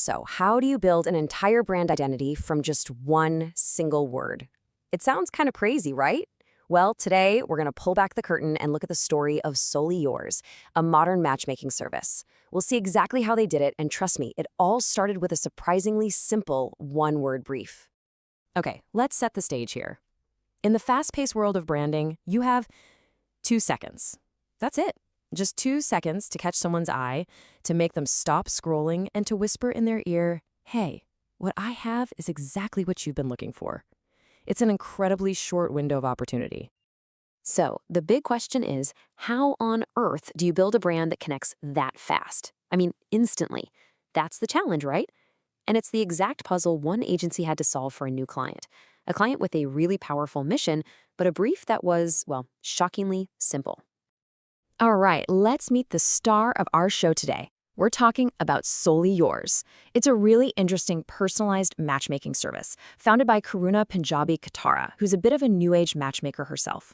So, how do you build an entire brand identity from just one single word? It sounds kind of crazy, right? Well, today we're going to pull back the curtain and look at the story of Solely Yours, a modern matchmaking service. We'll see exactly how they did it, and trust me, it all started with a surprisingly simple one-word brief. Okay, let's set the stage here. In the fast-paced world of branding, you have 2 seconds. That's it. Just 2 seconds to catch someone's eye, to make them stop scrolling, and to whisper in their ear, "Hey, what I have is exactly what you've been looking for." It's an incredibly short window of opportunity. So, the big question is, how on earth do you build a brand that connects that fast? I mean, instantly. That's the challenge, right? And it's the exact puzzle one agency had to solve for a new client. A client with a really powerful mission, but a brief that was, well, shockingly simple. All right, let's meet the star of our show today. We're talking about Solely Yours. It's a really interesting personalized matchmaking service founded by Karuna Punjabi Katara, who's a bit of a new age matchmaker herself.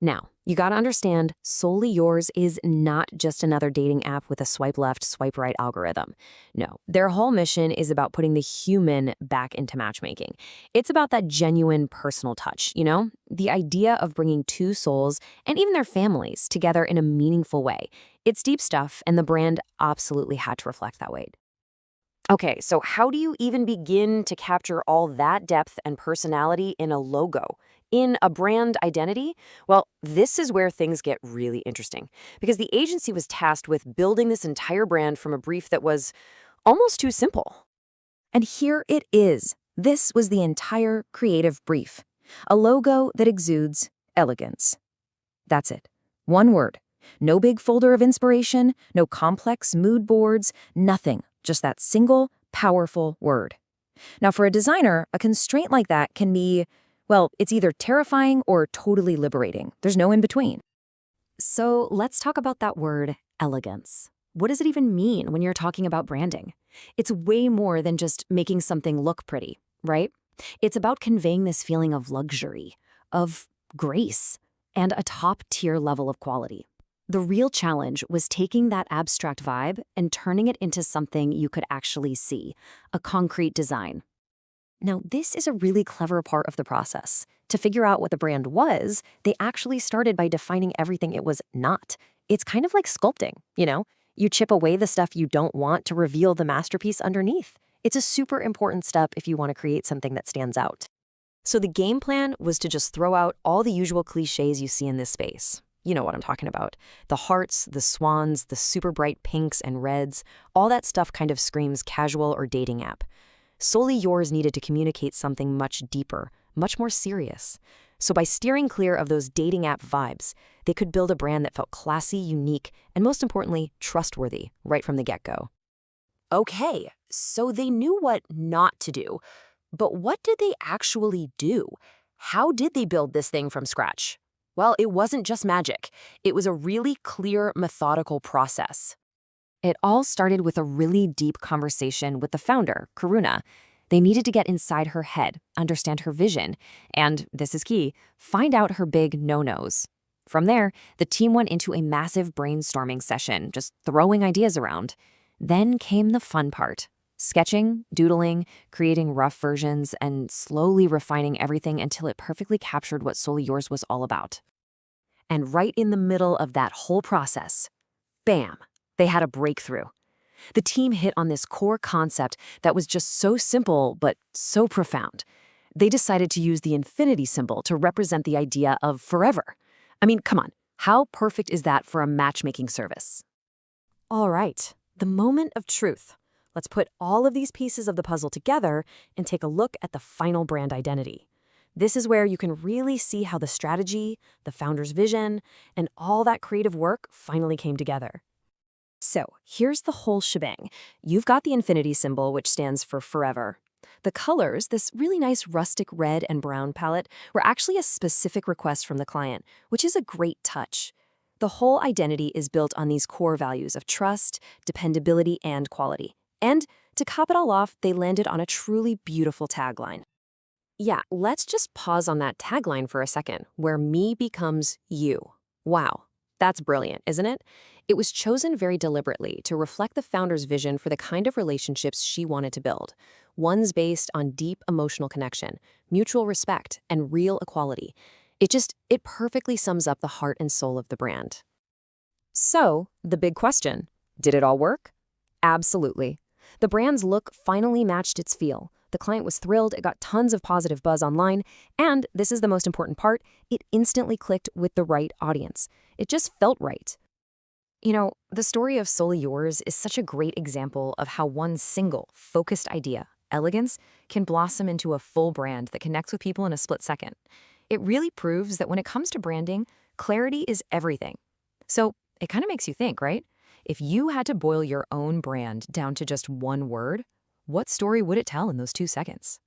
Now, you gotta understand, Solely Yours is not just another dating app with a swipe left, swipe right algorithm. No, their whole mission is about putting the human back into matchmaking. It's about that genuine personal touch, the idea of bringing two souls and even their families together in a meaningful way. It's deep stuff, and the brand absolutely had to reflect that weight. Okay, so how do you even begin to capture all that depth and personality in a logo? In a brand identity? Well, this is where things get really interesting, because the agency was tasked with building this entire brand from a brief that was almost too simple. And here it is. This was the entire creative brief. A logo that exudes elegance. That's it. One word. No big folder of inspiration, no complex mood boards, nothing. Just that single, powerful word. Now, for a designer, a constraint like that can be, well, it's either terrifying or totally liberating. There's no in between. So let's talk about that word, elegance. What does it even mean when you're talking about branding? It's way more than just making something look pretty, right? It's about conveying this feeling of luxury, of grace, and a top-tier level of quality. The real challenge was taking that abstract vibe and turning it into something you could actually see, a concrete design. Now, this is a really clever part of the process. To figure out what the brand was, they actually started by defining everything it was not. It's kind of like sculpting, You chip away the stuff you don't want to reveal the masterpiece underneath. It's a super important step if you want to create something that stands out. So the game plan was to just throw out all the usual cliches you see in this space. You know what I'm talking about. The hearts, the swans, the super bright pinks and reds, all that stuff kind of screams casual or dating app. Solely Yours needed to communicate something much deeper, much more serious. So by steering clear of those dating app vibes, they could build a brand that felt classy, unique, and most importantly, trustworthy right from the get-go. Okay, so they knew what not to do, but what did they actually do? How did they build this thing from scratch? Well, it wasn't just magic. It was a really clear, methodical process. It all started with a really deep conversation with the founder, Karuna. They needed to get inside her head, understand her vision, and, this is key, find out her big no-nos. From there, the team went into a massive brainstorming session, just throwing ideas around. Then came the fun part. Sketching, doodling, creating rough versions, and slowly refining everything until it perfectly captured what Solely Yours was all about. And right in the middle of that whole process, bam, they had a breakthrough. The team hit on this core concept that was just so simple, but so profound. They decided to use the infinity symbol to represent the idea of forever. I mean, come on, how perfect is that for a matchmaking service? All right, the moment of truth. Let's put all of these pieces of the puzzle together and take a look at the final brand identity. This is where you can really see how the strategy, the founder's vision, and all that creative work finally came together. So here's the whole shebang. You've got the infinity symbol, which stands for forever. The colors, this really nice rustic red and brown palette, were actually a specific request from the client, which is a great touch. The whole identity is built on these core values of trust, dependability, and quality. And to cap it all off, they landed on a truly beautiful tagline. Yeah, let's just pause on that tagline for a second, where me becomes you. Wow, that's brilliant, isn't it? It was chosen very deliberately to reflect the founder's vision for the kind of relationships she wanted to build, ones based on deep emotional connection, mutual respect, and real equality. It perfectly sums up the heart and soul of the brand. So, the big question, did it all work? Absolutely. The brand's look finally matched its feel. The client was thrilled, it got tons of positive buzz online, and this is the most important part, it instantly clicked with the right audience. It just felt right. The story of Solely Yours is such a great example of how one single, focused idea, elegance, can blossom into a full brand that connects with people in a split second. It really proves that when it comes to branding, clarity is everything. So it kind of makes you think, right? If you had to boil your own brand down to just one word, what story would it tell in those 2 seconds?